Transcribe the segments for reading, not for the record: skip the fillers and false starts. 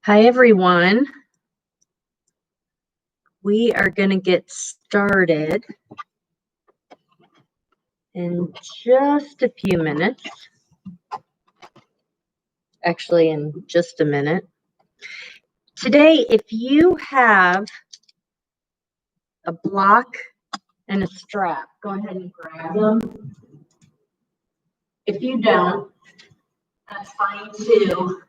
Hi, everyone. We are going to get started in just a few minutes. Actually, in just a minute. Today, if you have a block and a strap, go ahead and grab them. If you don't, that's fine too.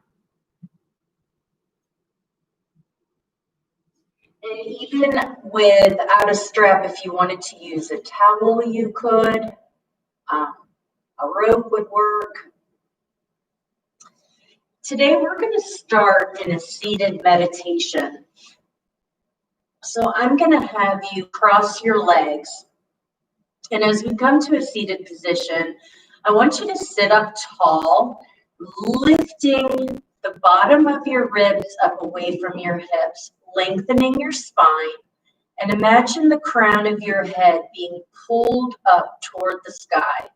And even without a strap, if you wanted to use a towel, you could. A rope would work. Today, we're going to start in a seated meditation. So I'm going to have you cross your legs. And as we come to a seated position, I want you to sit up tall, lifting the bottom of your ribs up away from your hips, lengthening your spine, and imagine the crown of your head being pulled up toward the sky.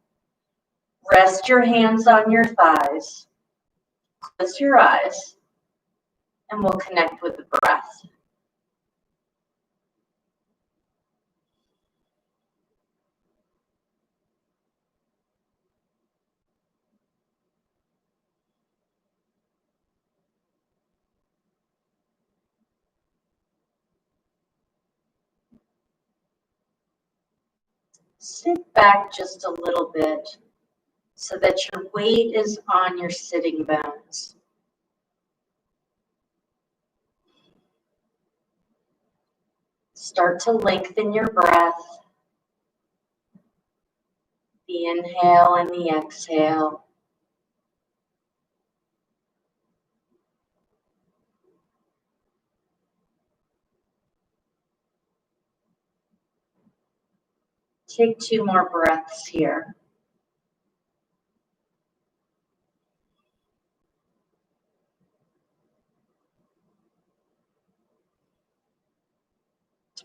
Rest your hands on your thighs, close your eyes, and we'll connect with the breath. Sit back just a little bit so that your weight is on your sitting bones. Start to lengthen your breath, the inhale and the exhale. Take 2 more breaths here.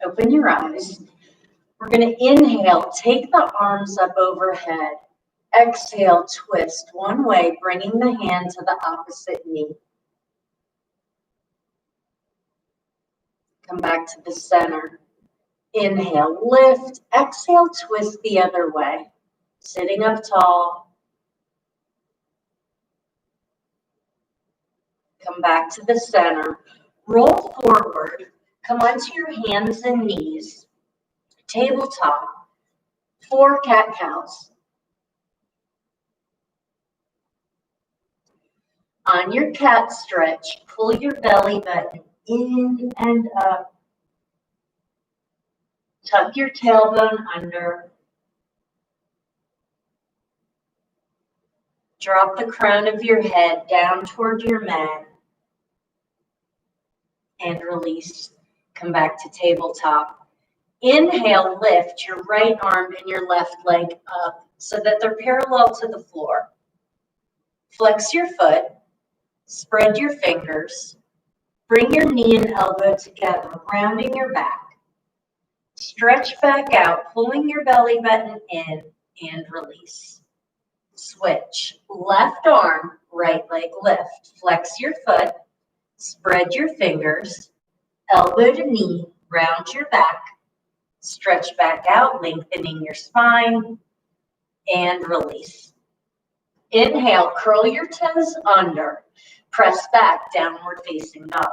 Open your eyes. We're going to inhale, take the arms up overhead. Exhale, twist one way, bringing the hand to the opposite knee. Come back to the center. Inhale, lift. Exhale, twist the other way. Sitting up tall. Come back to the center. Roll forward. Come onto your hands and knees. Tabletop. 4 cat-cows. On your cat stretch, pull your belly button in and up. Tuck your tailbone under. Drop the crown of your head down toward your mat. And release. Come back to tabletop. Inhale, lift your right arm and your left leg up so that they're parallel to the floor. Flex your foot. Spread your fingers. Bring your knee and elbow together, rounding your back. Stretch back out, pulling your belly button in and release. Switch. Left arm, right leg lift. Flex your foot. Spread your fingers. Elbow to knee, round your back. Stretch back out, lengthening your spine. And release. Inhale, curl your toes under. Press back, downward facing dog.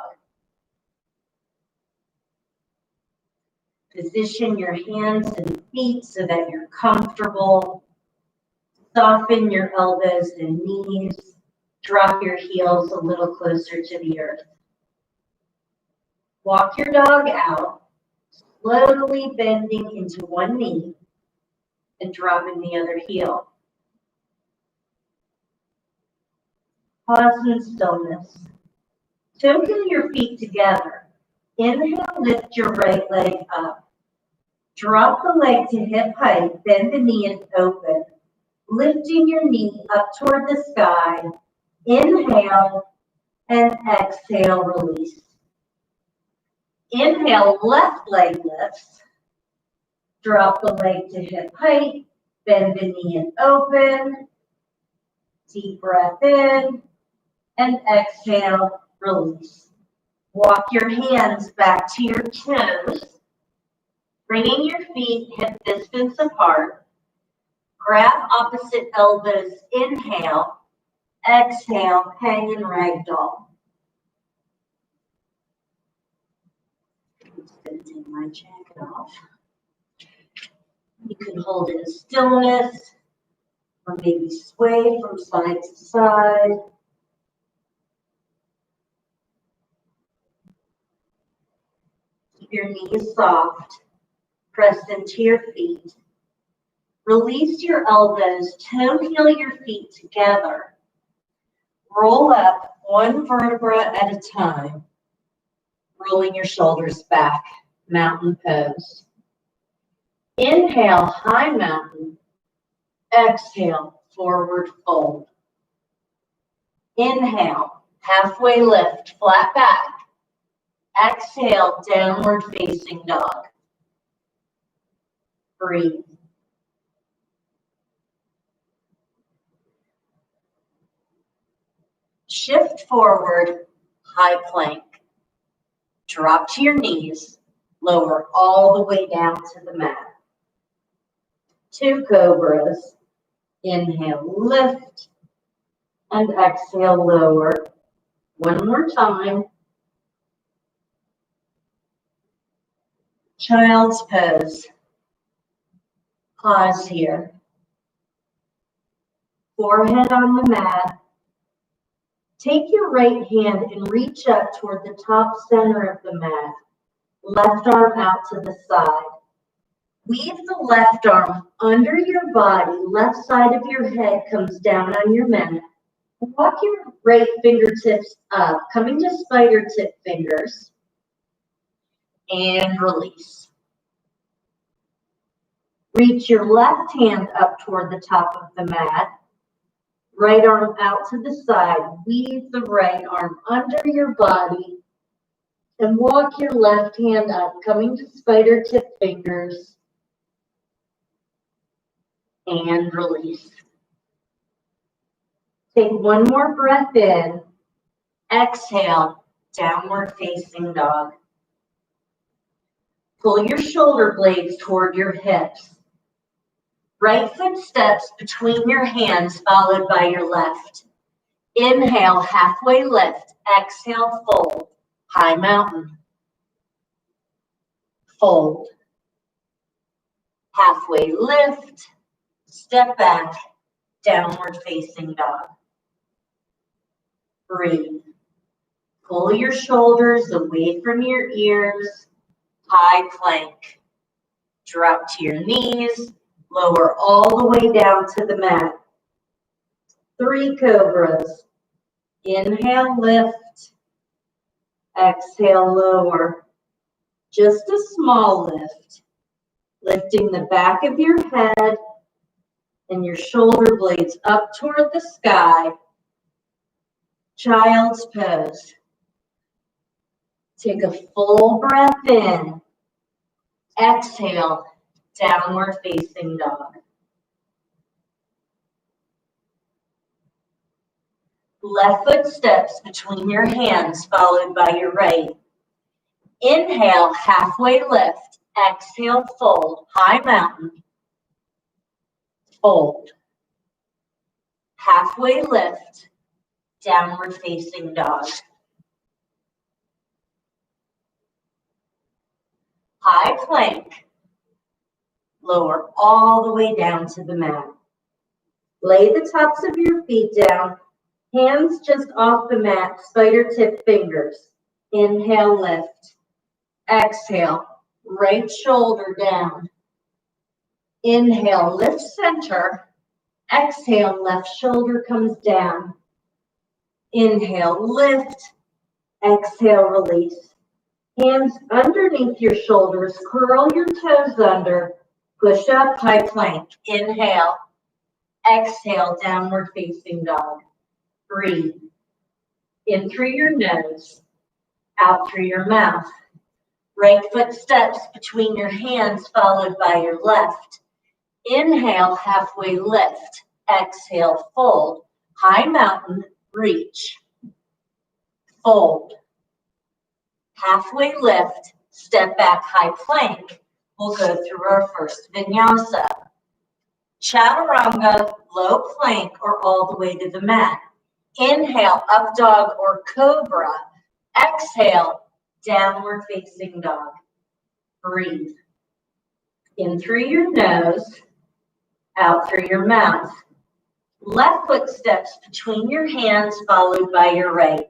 Position your hands and feet so that you're comfortable. Soften your elbows and knees. Drop your heels a little closer to the earth. Walk your dog out, slowly bending into one knee and dropping the other heel. Pause in stillness. Token your feet together. Inhale, lift your right leg up. Drop the leg to hip height, bend the knee and open. Lifting your knee up toward the sky. Inhale and exhale, release. Inhale, left leg lifts. Drop the leg to hip height, bend the knee and open. Deep breath in and exhale, release. Walk your hands back to your toes, bringing your feet hip distance apart. Grab opposite elbows, inhale. Exhale, hang and ragdoll. I'm just going to take my jacket off. You can hold in stillness or maybe sway from side to side. Keep your knees soft, pressed into your feet. Release your elbows, toe heel your feet together. Roll up one vertebra at a time, rolling your shoulders back, mountain pose. Inhale, high mountain. Exhale, forward fold. Inhale, halfway lift, flat back. Exhale, downward facing dog. Breathe. Shift forward, high plank. Drop to your knees, lower all the way down to the mat. 2 cobras. Inhale, lift, and exhale, lower. One more time. Child's pose. Pause here. Forehead on the mat. Take your right hand and reach up toward the top center of the mat. Left arm out to the side. Weave the left arm under your body. Left side of your head comes down on your mat. Walk your right fingertips up, coming to spider tip fingers. And release. Reach your left hand up toward the top of the mat. Right arm out to the side. Weave the right arm under your body. And walk your left hand up, coming to spider tip fingers. And release. Take one more breath in. Exhale, downward facing dog. Pull your shoulder blades toward your hips. Right foot steps between your hands, followed by your left. Inhale, halfway lift. Exhale, fold. High mountain. Fold. Halfway lift. Step back. Downward facing dog. Breathe. Pull your shoulders away from your ears. High plank. Drop to your knees. Lower all the way down to the mat. 3 cobras. Inhale, lift. Exhale, lower. Just a small lift. Lifting the back of your head and your shoulder blades up toward the sky. Child's pose. Take a full breath in. Exhale, downward facing dog. Left foot steps between your hands, followed by your right. Inhale, halfway lift. Exhale, fold. High mountain. Fold. Halfway lift. Downward facing dog. High plank. Lower all the way down to the mat. Lay the tops of your feet down. Hands just off the mat, spider tip fingers. Inhale, lift. Exhale, right shoulder down. Inhale, lift center. Exhale, left shoulder comes down. Inhale, lift. Exhale, release. Hands underneath your shoulders. Curl your toes under. Push up, high plank. Inhale. Exhale, downward facing dog. Breathe. In through your nose. Out through your mouth. Right foot steps between your hands, followed by your left. Inhale, halfway lift. Exhale, fold. High mountain, reach. Fold. halfway lift, step back, high plank. We'll go through our first vinyasa. Chaturanga, low plank, or all the way to the mat. Inhale, up dog or cobra. Exhale, downward facing dog. Breathe. In through your nose, out through your mouth. Left foot steps between your hands, followed by your right.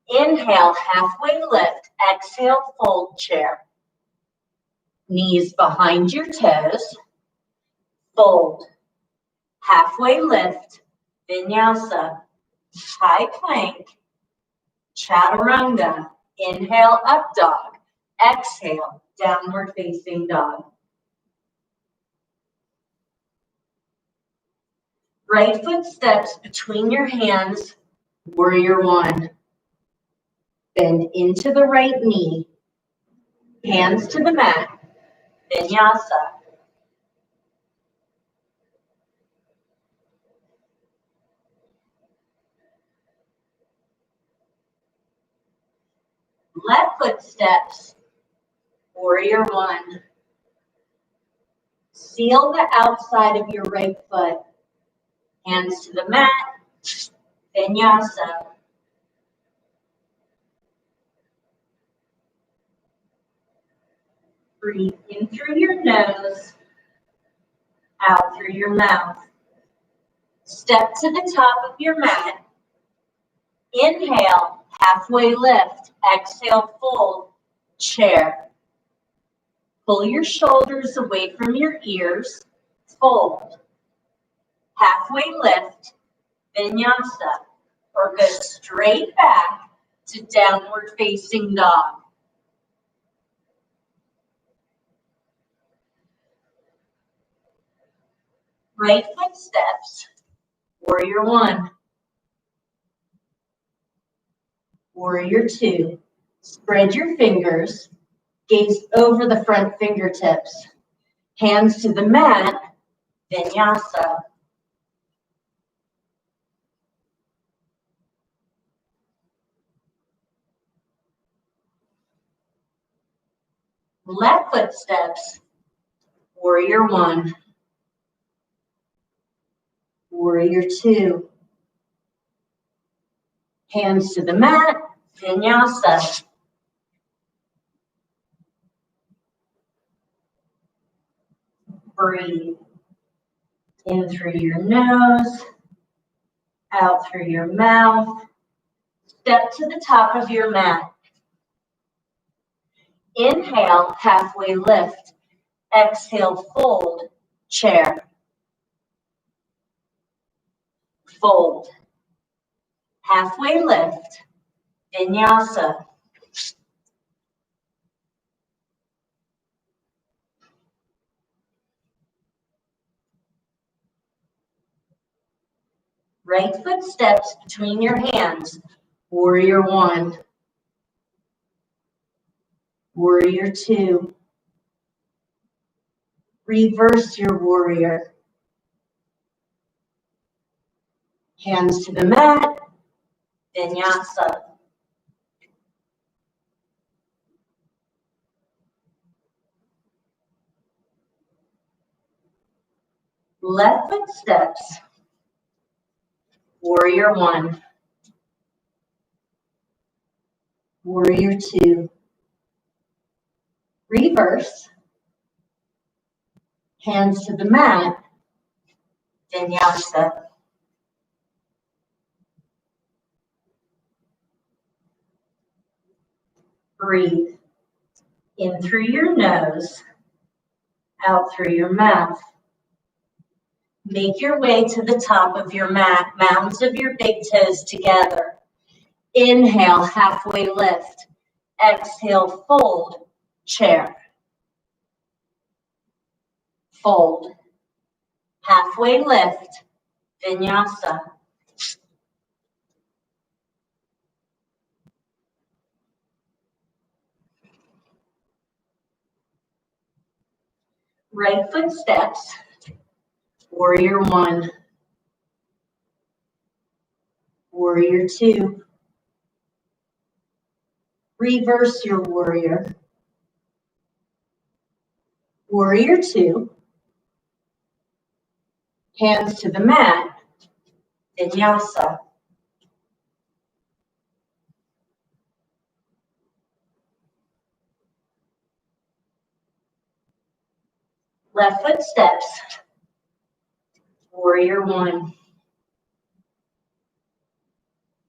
Inhale, halfway lift. Exhale, fold chair. Knees behind your toes. Fold. Halfway lift. Vinyasa. High plank. Chaturanga. Inhale, up dog. Exhale, downward facing dog. Right foot steps between your hands, warrior one. Bend into the right knee, hands to the mat, vinyasa. Left foot steps, warrior one. Seal the outside of your right foot, hands to the mat, vinyasa. Breathe in through your nose, out through your mouth. Step to the top of your mat. Inhale, halfway lift. Exhale, fold, chair. Pull your shoulders away from your ears. Fold. Halfway lift, vinyasa. Or go straight back to downward facing dog. Right foot steps, warrior one. Warrior two. Spread your fingers, gaze over the front fingertips. Hands to the mat, vinyasa. Left foot steps, warrior one. Warrior two. Hands to the mat, vinyasa. Breathe. In through your nose, out through your mouth. Step to the top of your mat. Inhale, halfway lift. Exhale, fold, chair. Fold. Halfway lift, vinyasa. Right foot steps between your hands, warrior one. Warrior two. Reverse your warrior. Hands to the mat, vinyasa. Left foot steps, warrior one. Warrior two. Reverse. Hands to the mat, vinyasa. Breathe. In through your nose, out through your mouth. Make your way to the top of your mat, mounds of your big toes together. Inhale, halfway lift. Exhale, fold, chair. Fold. Halfway lift, vinyasa. Right foot steps, warrior one. Warrior two. Reverse your warrior. Warrior two. Hands to the mat. Vinyasa. Left foot steps. Warrior one.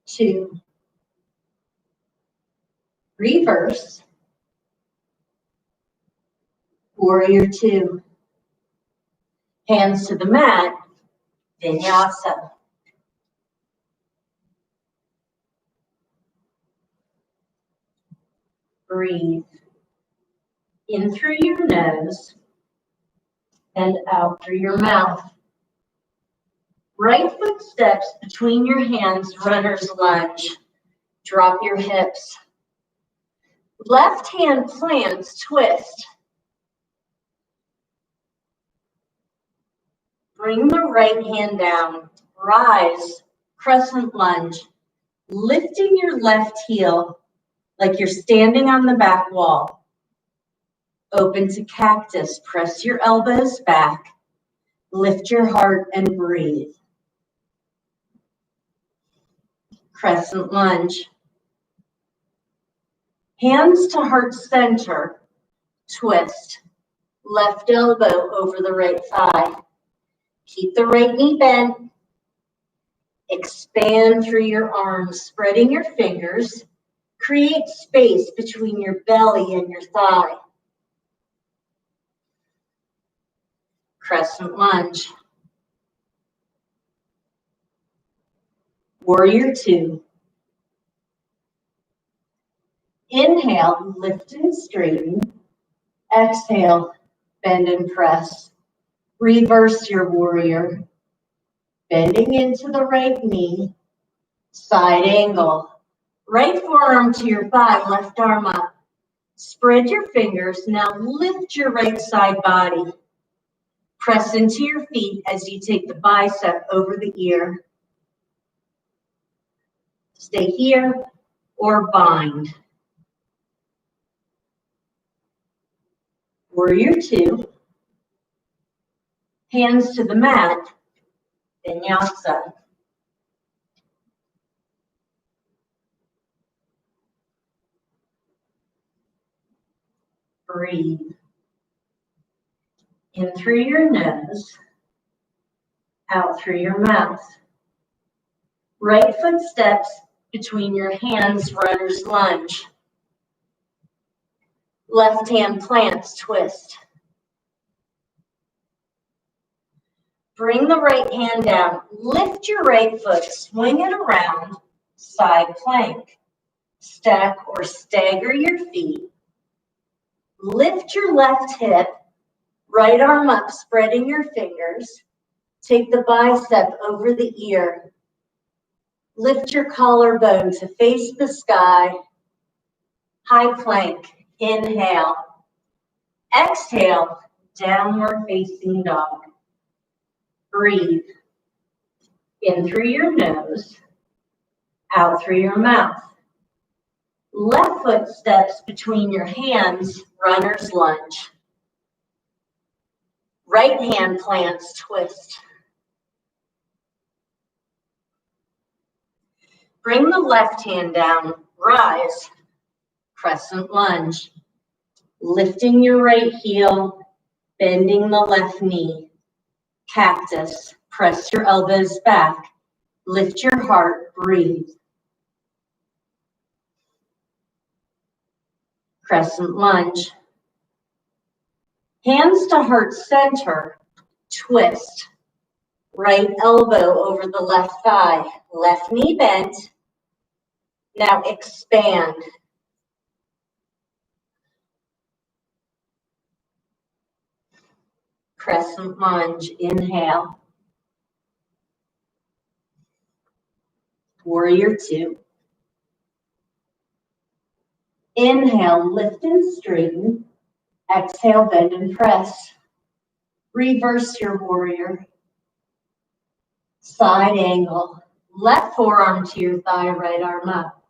Two. Reverse. Warrior two. Hands to the mat. Vinyasa. Breathe. In through your nose and out through your mouth. Right foot steps between your hands, runner's lunge. Drop your hips. Left hand plants, twist. Bring the right hand down. Rise, crescent lunge. Lifting your left heel like you're standing on the back wall. Open to cactus. Press your elbows back. Lift your heart and breathe. Crescent lunge. Hands to heart center. Twist. Left elbow over the right thigh. Keep the right knee bent. Expand through your arms, spreading your fingers. Create space between your belly and your thigh. Crescent lunge. Warrior two. Inhale, lift and straighten. Exhale, bend and press. Reverse your warrior. Bending into the right knee. Side angle. Right forearm to your thigh, left arm up. Spread your fingers. Now lift your right side body. Press into your feet as you take the bicep over the ear. Stay here or bind. Warrior two. Hands to the mat. Vinyasa. Breathe. In through your nose, out through your mouth. Right foot steps between your hands, runner's lunge. Left hand plants, twist. Bring the right hand down. Lift your right foot, swing it around, side plank. Stack or stagger your feet. Lift your left hip, right arm up, spreading your fingers. Take the bicep over the ear. Lift your collarbone to face the sky. High plank, inhale. Exhale, downward facing dog. Breathe. In through your nose, out through your mouth. Left foot steps between your hands, runner's lunge. Right hand plants, twist. Bring the left hand down, rise, crescent lunge. Lifting your right heel, bending the left knee. Cactus, press your elbows back. Lift your heart, breathe. Crescent lunge. Hands to heart center, twist. Right elbow over the left thigh, left knee bent. Now expand. Crescent lunge, inhale. Warrior two. Inhale, lift and straighten. Exhale, bend and press. Reverse your warrior. Side angle. Left forearm to your thigh, right arm up.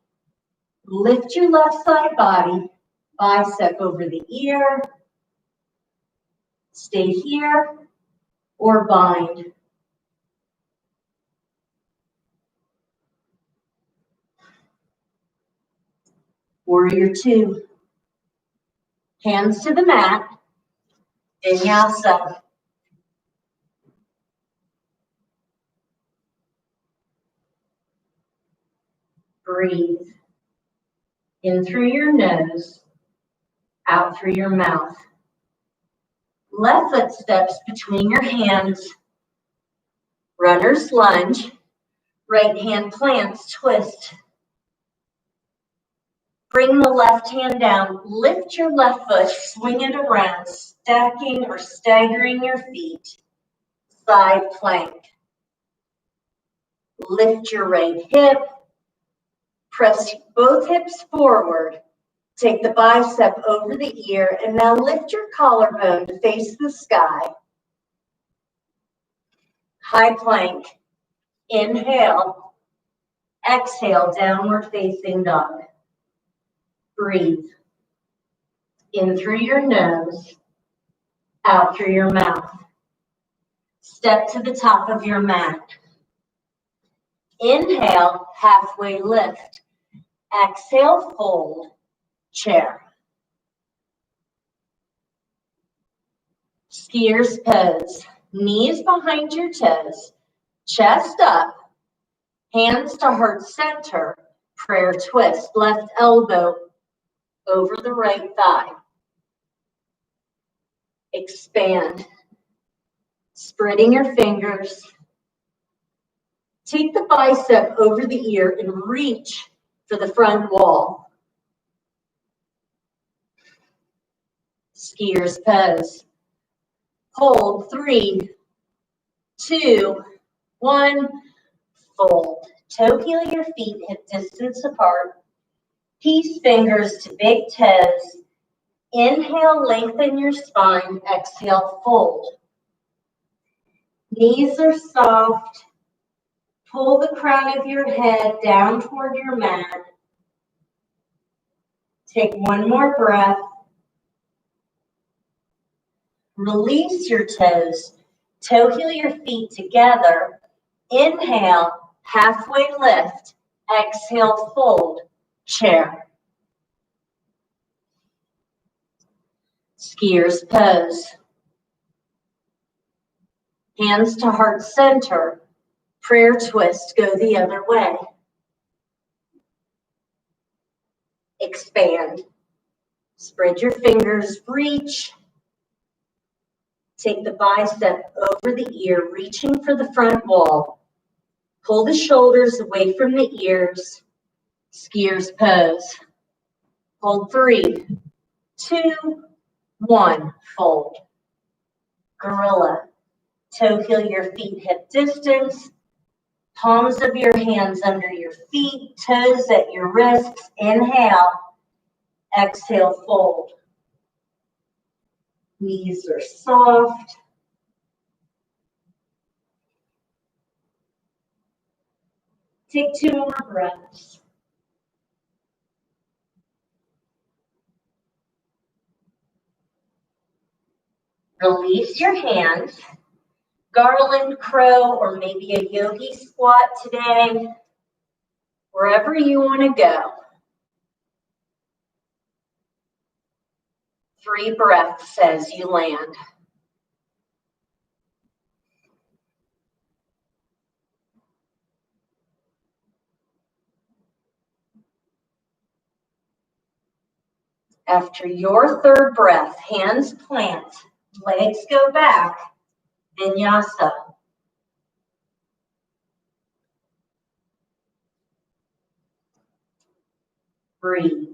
Lift your left side body, bicep over the ear. Stay here or bind. Warrior two. Hands to the mat. Vinyasa. Breathe. In through your nose, out through your mouth. Left foot steps between your hands. Runner's lunge. Right hand plants, twist. Bring the left hand down. Lift your left foot, swing it around, stacking or staggering your feet. Side plank. Lift your right hip. Press both hips forward. Take the bicep over the ear and now lift your collarbone to face the sky. High plank. Inhale. Exhale, downward facing dog. Breathe. In through your nose, out through your mouth. Step to the top of your mat. Inhale, halfway lift. Exhale, fold, chair. Skier's pose. Knees behind your toes, chest up, hands to heart center, prayer twist, left elbow over the right thigh. Expand, spreading your fingers. Take the bicep over the ear and reach for the front wall. Skier's pose. Hold, 3, 2, 1, fold. Toe heel your feet hip distance apart. Peace fingers to big toes. Inhale, lengthen your spine. Exhale, fold. Knees are soft. Pull the crown of your head down toward your mat. Take one more breath. Release your toes. Toe heel your feet together. Inhale, halfway lift. Exhale, fold, chair. Skier's pose. Hands to heart center. Prayer twist, go the other way. Expand. Spread your fingers, reach. Take the bicep over the ear, reaching for the front wall. Pull the shoulders away from the ears. Skier's pose. Hold, 3, 2, 1, fold. Gorilla. Toe heel your feet hip distance. Palms of your hands under your feet, toes at your wrists. Inhale. Exhale, fold. Knees are soft. Take 2 more breaths. Release your hands. Garland crow or maybe a yogi squat today. Wherever you want to go. 3 breaths as you land. After your 3rd breath, hands plant, legs go back, vinyasa. Breathe.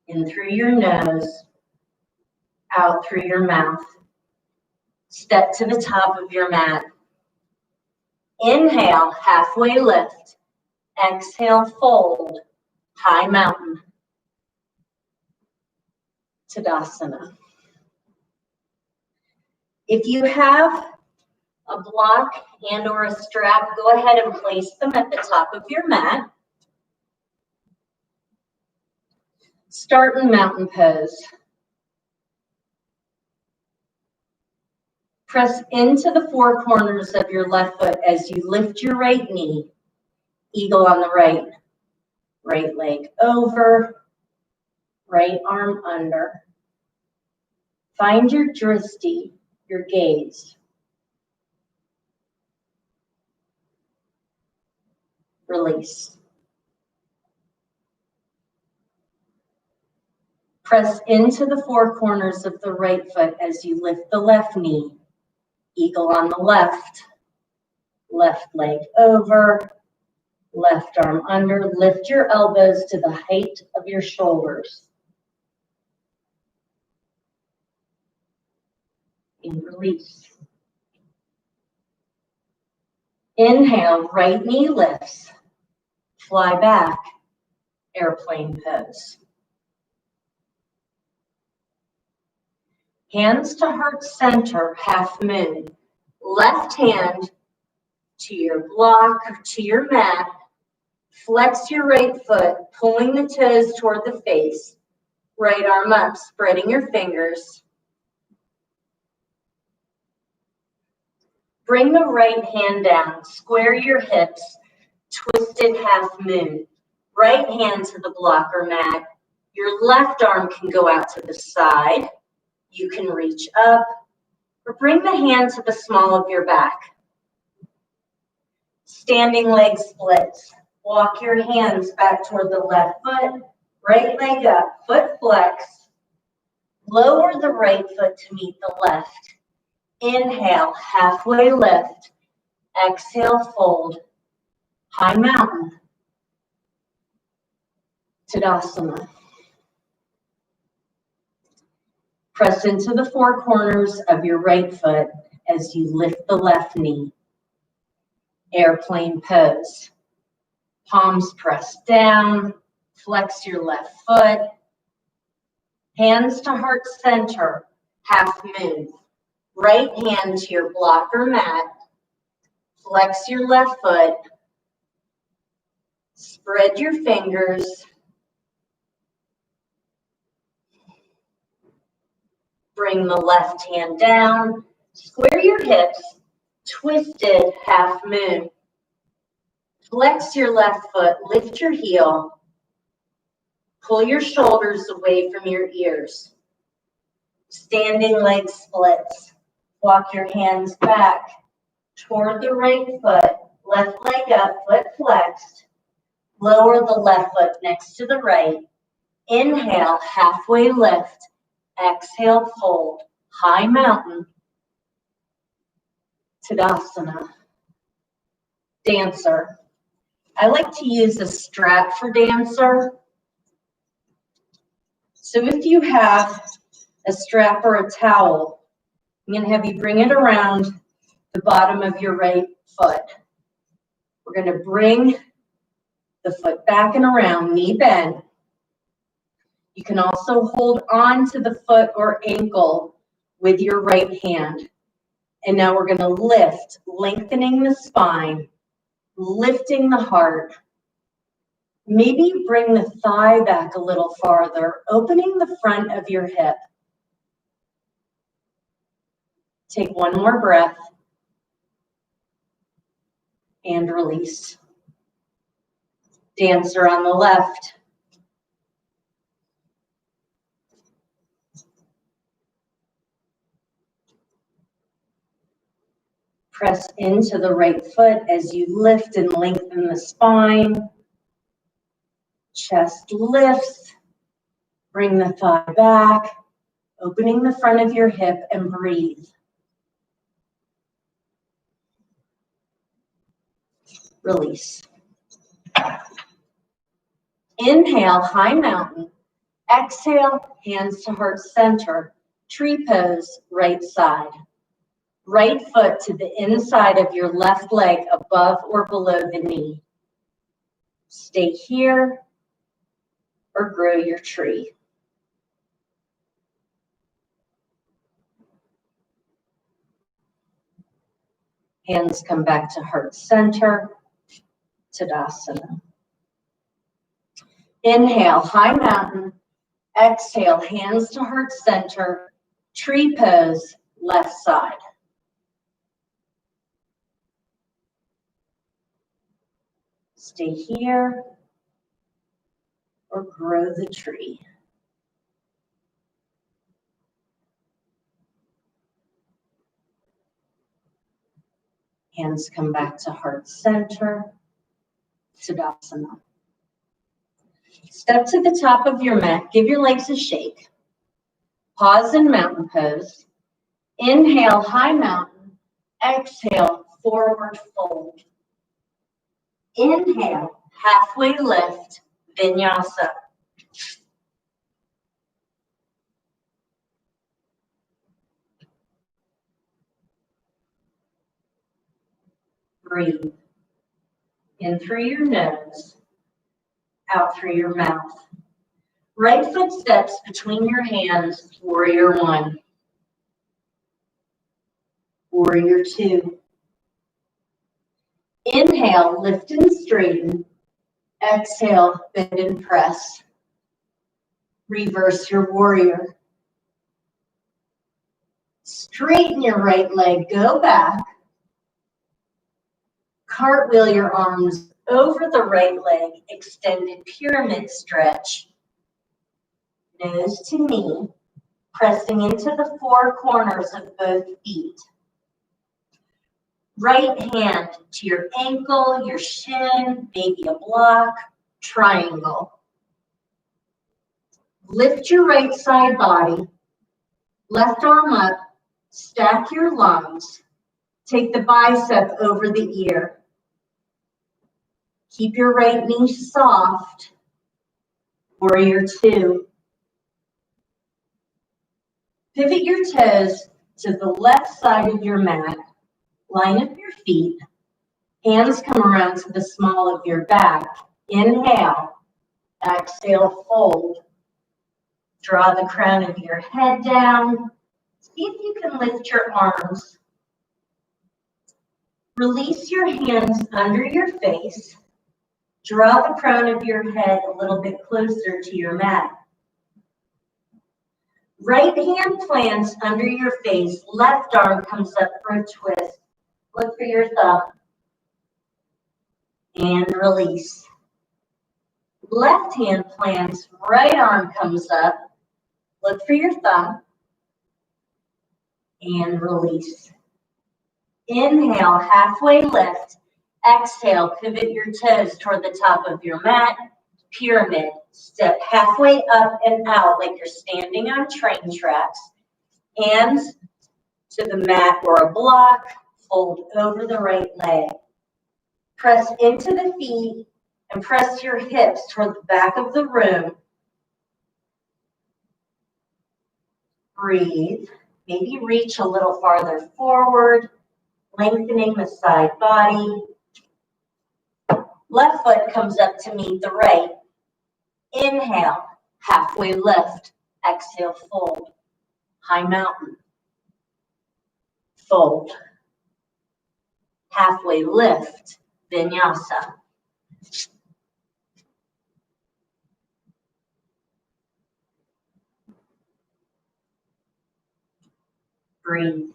In through your nose, out through your mouth. Step to the top of your mat. Inhale, halfway lift. Exhale, fold, high mountain. Tadasana. If you have a block and or a strap, go ahead and place them at the top of your mat. Start in mountain pose. Press into the four corners of your left foot as you lift your right knee. Eagle on the right. Right leg over. Right arm under. Find your drishti, your gaze. Release. Press into the four corners of the right foot as you lift the left knee. Eagle on the left. Left leg over. Left arm under. Lift your elbows to the height of your shoulders. And release. Inhale, right knee lifts. Fly back, airplane pose. Hands to heart center, half moon. Left hand to your block, to your mat. Flex your right foot, pulling the toes toward the face. Right arm up, spreading your fingers. Bring the right hand down, square your hips, twisted half moon. Right hand to the blocker mat. Your left arm can go out to the side. You can reach up, or bring the hand to the small of your back. Standing leg splits. Walk your hands back toward the left foot, right leg up, foot flex. Lower the right foot to meet the left. Inhale, halfway lift. Exhale, fold. High mountain. Tadasana. Press into the four corners of your right foot as you lift the left knee. Airplane pose. Palms pressed down. Flex your left foot. Hands to heart center. Half moon. Right hand to your blocker mat. Flex your left foot. Spread your fingers. Bring the left hand down. Square your hips. Twisted half moon. Flex your left foot. Lift your heel. Pull your shoulders away from your ears. Standing leg splits. Walk your hands back toward the right foot. Left leg up, foot flexed. Lower the left foot next to the right. Inhale, halfway lift. Exhale, fold. High mountain. Tadasana. Dancer. I like to use a strap for dancer. So if you have a strap or a towel, I'm going to have you bring it around the bottom of your right foot. We're going to bring the foot back and around, knee bend. You can also hold on to the foot or ankle with your right hand. And now we're going to lift, lengthening the spine, lifting the heart. Maybe bring the thigh back a little farther, opening the front of your hip. Take one more breath and release. Dancer on the left. Press into the right foot as you lift and lengthen the spine. Chest lifts. Bring the thigh back, opening the front of your hip, and breathe. Release. Inhale, high mountain. Exhale, hands to heart center. Tree pose, right side. Right foot to the inside of your left leg, above or below the knee. Stay here or grow your tree. Hands come back to heart center. Tadasana. Inhale, high mountain. Exhale, hands to heart center, tree pose, left side. Stay here or grow the tree. Hands come back to heart center, Tadasana. Step to the top of your mat, give your legs a shake. Pause in mountain pose. Inhale, high mountain. Exhale, forward fold. Inhale, halfway lift, vinyasa. Breathe. In through your nose, out through your mouth. Right foot steps between your hands, warrior one. Warrior two. Inhale, lift and straighten. Exhale, bend and press. Reverse your warrior. Straighten your right leg, go back. Cartwheel your arms over the right leg, extended pyramid stretch. Nose to knee, pressing into the four corners of both feet. Right hand to your ankle, your shin, maybe a block, triangle. Lift your right side body, left arm up, stack your lungs. Take the bicep over the ear. Keep your right knee soft. Warrior two. Pivot your toes to the left side of your mat. Line up your feet. Hands come around to the small of your back. Inhale. Exhale, fold. Draw the crown of your head down. See if you can lift your arms. Release your hands under your face. Draw the crown of your head a little bit closer to your mat. Right hand plants under your face. Left arm comes up for a twist. Look for your thumb. And release. Left hand plants. Right arm comes up. Look for your thumb. And release. Inhale, halfway lift. Exhale, pivot your toes toward the top of your mat. Pyramid. Step halfway up and out like you're standing on train tracks. Hands to the mat or a block. Fold over the right leg. Press into the feet and press your hips toward the back of the room. Breathe. Maybe reach a little farther forward, lengthening the side body. Left foot comes up to meet the right. Inhale, halfway lift. Exhale, fold. High mountain. Fold. Halfway lift, vinyasa. Breathe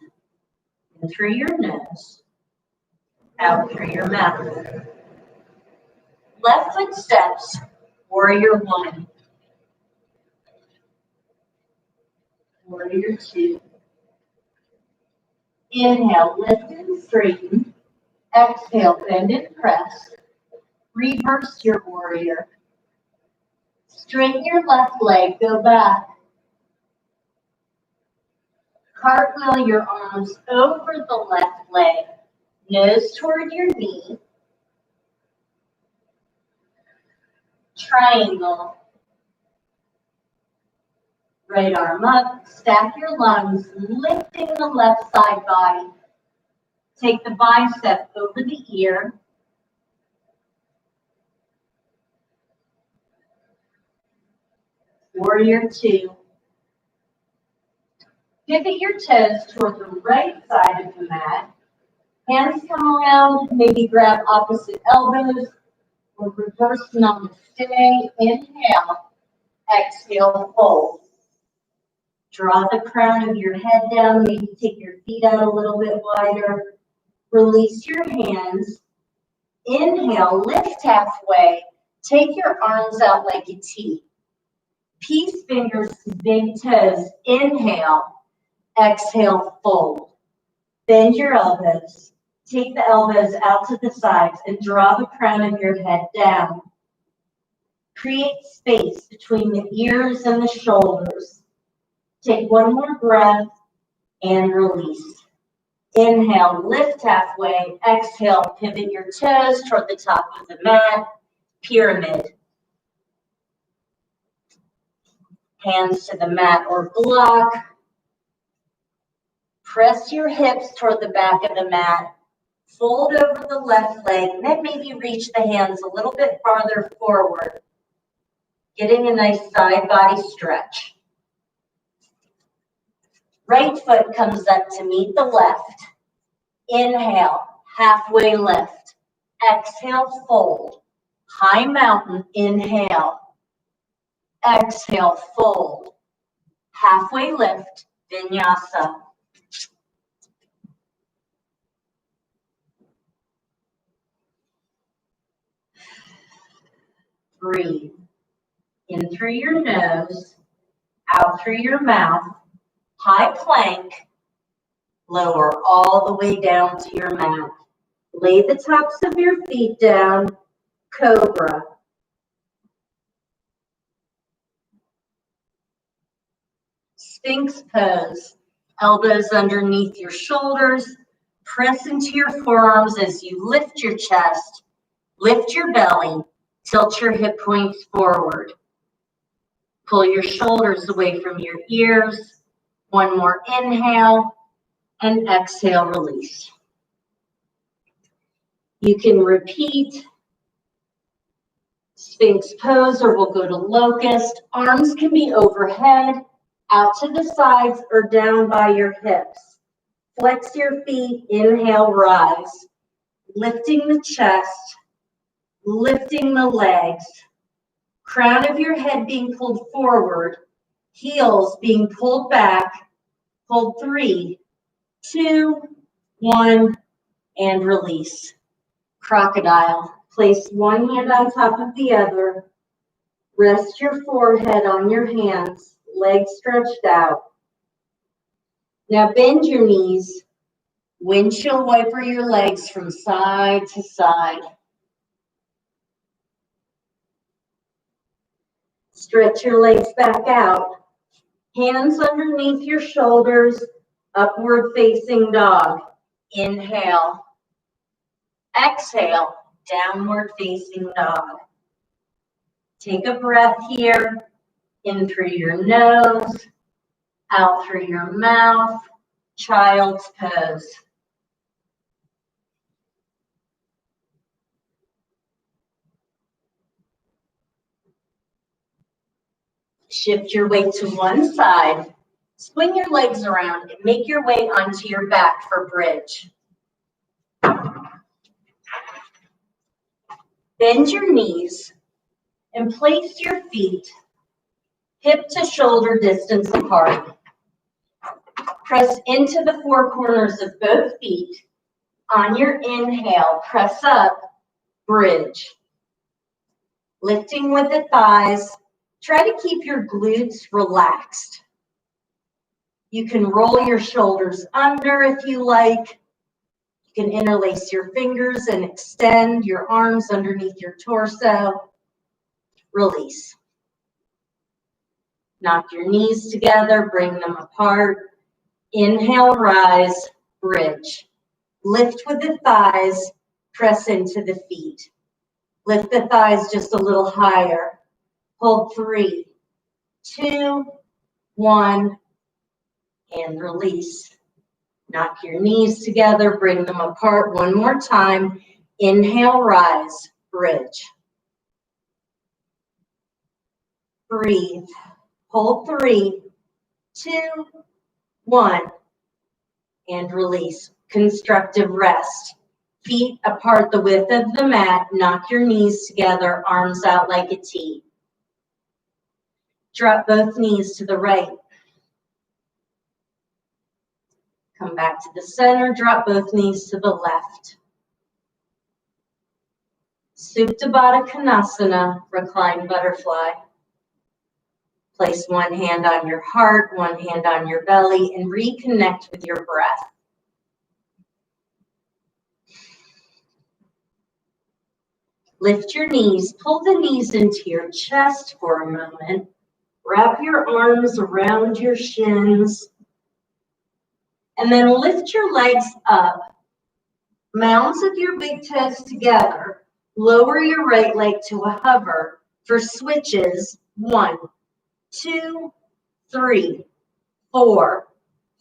in through your nose, out through your mouth. Left foot steps, warrior one. Warrior two. Inhale, lift and straighten. Exhale, bend and press. Reverse your warrior. Straighten your left leg, go back. Cartwheel your arms over the left leg, nose toward your knee. Triangle. Right arm up, stack your lungs, lifting the left side body. Take the bicep over the ear. Warrior two. Pivot your toes toward the right side of the mat. Hands come around, maybe grab opposite elbows or reverse namaste. Inhale. Exhale, fold. Draw the crown of your head down, maybe take your feet out a little bit wider. Release your hands. Inhale, lift halfway. Take your arms out like a T. Peace fingers to big toes. Inhale. Exhale, fold. Bend your elbows. Take the elbows out to the sides and draw the crown of your head down. Create space between the ears and the shoulders. Take one more breath and release. Inhale, lift halfway. Exhale, pivot your toes toward the top of the mat. Pyramid. Hands to the mat or block. Press your hips toward the back of the mat. Fold over the left leg, and then maybe reach the hands a little bit farther forward. Getting a nice side body stretch. Right foot comes up to meet the left. Inhale, halfway lift. Exhale, fold. High mountain, inhale. Exhale, fold. Halfway lift, vinyasa. Breathe. In through your nose, out through your mouth. High plank. Lower all the way down to your mat. Lay the tops of your feet down. Cobra. Sphinx pose. Elbows underneath your shoulders. Press into your forearms as you lift your chest. Lift your belly. Tilt your hip points forward. Pull your shoulders away from your ears. One more inhale and exhale, release. You can repeat Sphinx pose or we'll go to locust. Arms can be overhead, out to the sides or down by your hips. Flex your feet, inhale, rise. Lifting the chest, lifting the legs. Crown of your head being pulled forward, heels being pulled back. Hold 3, 2, 1, and release. Crocodile. Place one hand on top of the other. Rest your forehead on your hands, legs stretched out. Now bend your knees. Windshield wiper your legs from side to side. Stretch your legs back out. Hands underneath your shoulders, upward facing dog. Inhale. Exhale, downward facing dog. Take a breath here, in through your nose, out through your mouth, child's pose. Shift your weight to one side, swing your legs around, and make your way onto your back for bridge. Bend your knees and place your feet hip to shoulder distance apart. Press into the four corners of both feet. On your inhale, press up, bridge. Lifting with the thighs, try to keep your glutes relaxed. You can roll your shoulders under if you like. You can interlace your fingers and extend your arms underneath your torso. Release. Knock your knees together, bring them apart. Inhale, rise, bridge. Lift with the thighs, press into the feet. Lift the thighs just a little higher. Hold 3, 2, 1, and release. Knock your knees together, bring them apart one more time. Inhale, rise, bridge. Breathe. Hold 3, 2, 1, and release. Constructive rest. Feet apart the width of the mat. Knock your knees together, arms out like a T. Drop both knees to the right. Come back to the center, drop both knees to the left. Supta Baddha Konasana, reclined butterfly. Place one hand on your heart, one hand on your belly, and reconnect with your breath. Lift your knees, pull the knees into your chest for a moment. Wrap your arms around your shins. And then lift your legs up. Mounds of your big toes together. Lower your right leg to a hover for switches. 1, 2, 3, 4,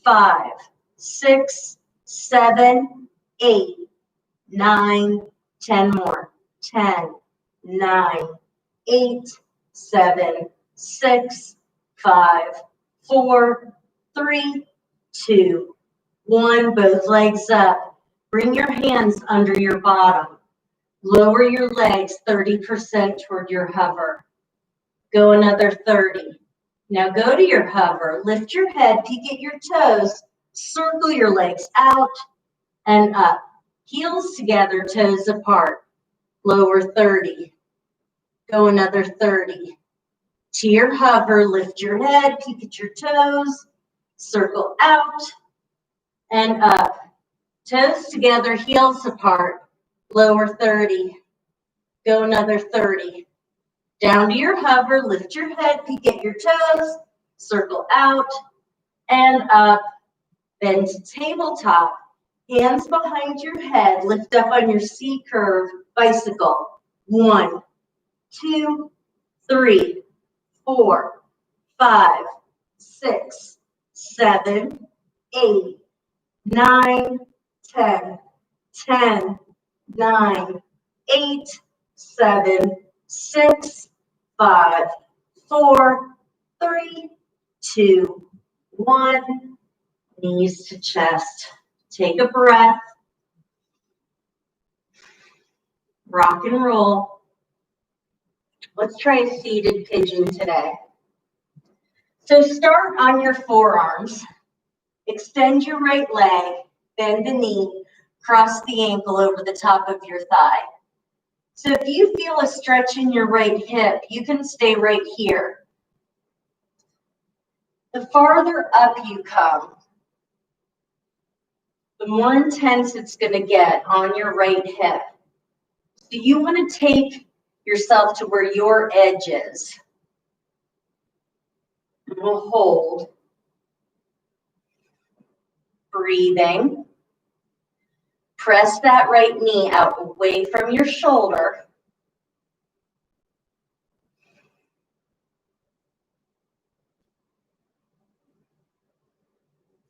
5, 6, 7, 8, 9, 10 more. 10, 9, 8, 7, 6, 5, 4, 3, 2, 1. Both legs up. Bring your hands under your bottom. Lower your legs 30% toward your hover. Go another 30. Now go to your hover. Lift your head, peek at your toes, circle your legs out and up. Heels together, toes apart. Lower 30. Go another 30. To your hover, lift your head, peek at your toes, circle out and up. Toes together, heels apart. Lower 30. Go another 30. Down to your hover, lift your head, peek at your toes, circle out and up. Bend to tabletop. Hands behind your head, lift up on your C curve bicycle. 1, 2, 3, 4, 5, 6, 7, 8, 9, 10, 10, 9, 8, 7, 6, 5, 4, 3, 2, 1. Knees to chest. Take a breath. Rock and roll. Let's try a seated pigeon today. So start on your forearms. Extend your right leg, bend the knee, cross the ankle over the top of your thigh. So if you feel a stretch in your right hip, you can stay right here. The farther up you come, the more intense it's going to get on your right hip. So you want to take yourself to where your edge is. And we'll hold. Breathing. Press that right knee out away from your shoulder.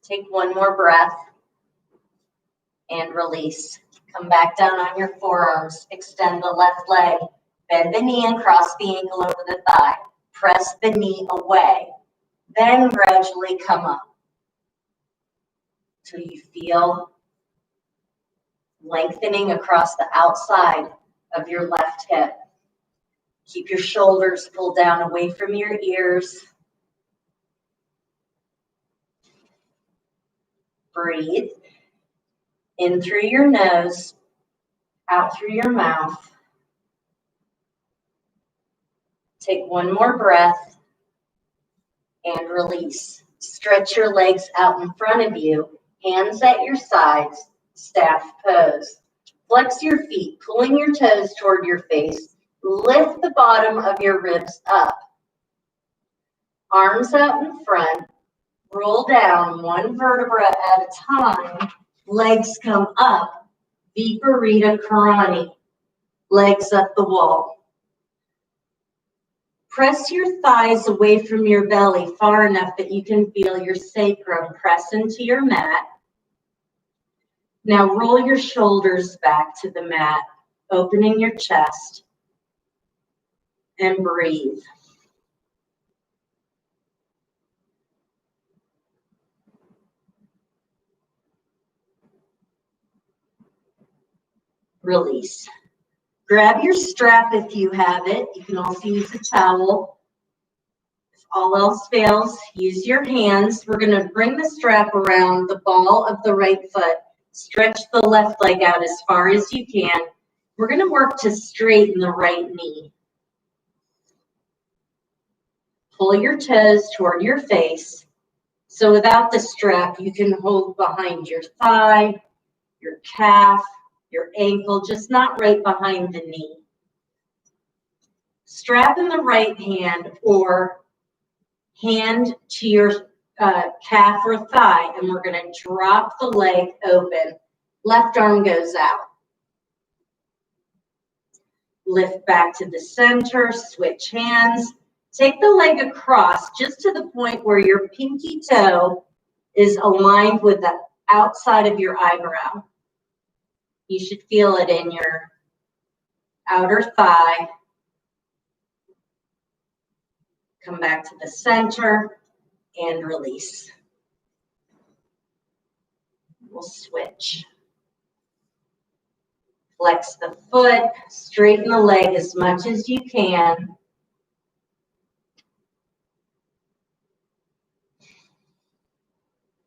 Take one more breath and release. Come back down on your forearms. Extend the left leg. Bend the knee and cross the ankle over the thigh. Press the knee away. Then gradually come up till you feel lengthening across the outside of your left hip. Keep your shoulders pulled down away from your ears. Breathe in through your nose, out through your mouth. Take one more breath and release. Stretch your legs out in front of you, hands at your sides, staff pose. Flex your feet, pulling your toes toward your face. Lift the bottom of your ribs up. Arms out in front. Roll down one vertebra at a time. Legs come up. Viparita Karani. Legs up the wall. Press your thighs away from your belly far enough that you can feel your sacrum press into your mat. Now roll your shoulders back to the mat, opening your chest, and breathe. Release. Grab your strap if you have it. You can also use a towel. If all else fails, use your hands. We're going to bring the strap around the ball of the right foot. Stretch the left leg out as far as you can. We're going to work to straighten the right knee. Pull your toes toward your face. So without the strap, you can hold behind your thigh, your calf, your ankle, just not right behind the knee. Strap in the right hand or hand to your calf or thigh, and we're going to drop the leg open. Left arm goes out. Lift back to the center, switch hands. Take the leg across just to the point where your pinky toe is aligned with the outside of your eyebrow. You should feel it in your outer thigh. Come back to the center and release. We'll switch. Flex the foot, straighten the leg as much as you can.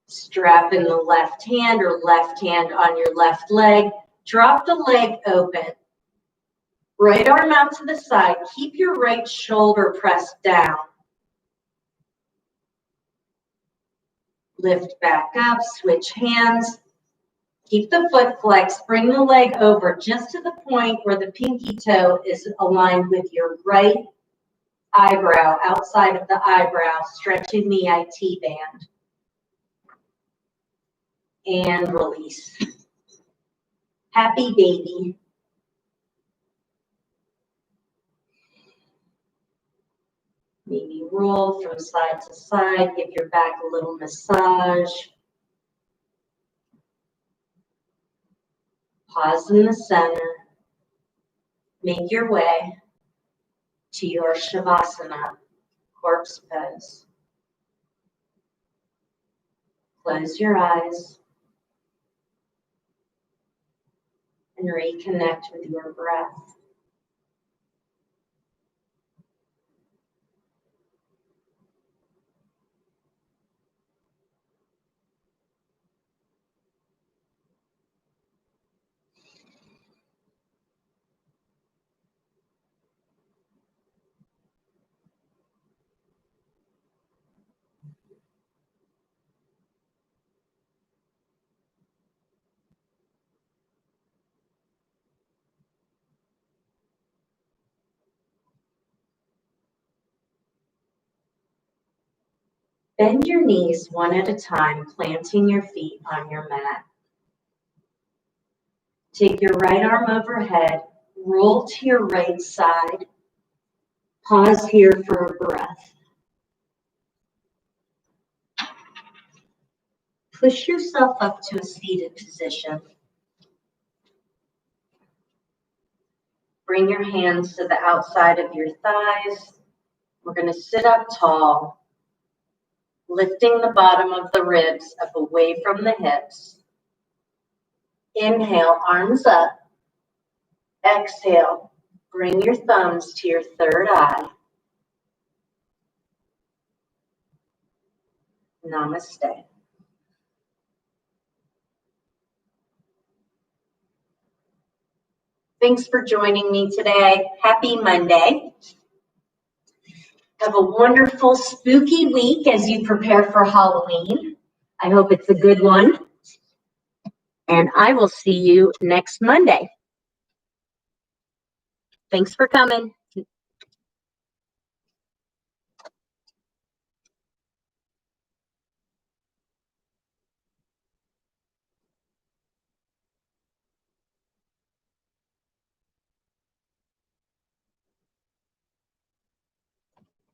Strap in the left hand or left hand on your left leg. Drop the leg open. Right arm out to the side. Keep your right shoulder pressed down. Lift back up, switch hands. Keep the foot flexed. Bring the leg over just to the point where the pinky toe is aligned with your right eyebrow, outside of the eyebrow, stretching the IT band. And release. Happy baby. Maybe roll from side to side. Give your back a little massage. Pause in the center. Make your way to your Shavasana, corpse pose. Close your eyes and reconnect with your breath. Bend your knees one at a time, planting your feet on your mat. Take your right arm overhead, roll to your right side. Pause here for a breath. Push yourself up to a seated position. Bring your hands to the outside of your thighs. We're going to sit up tall, lifting the bottom of the ribs up away from the hips. Inhale, arms up. Exhale, bring your thumbs to your third eye. Namaste. Thanks for joining me today. Happy Monday. Have a wonderful, spooky week as you prepare for Halloween. I hope it's a good one. And I will see you next Monday. Thanks for coming.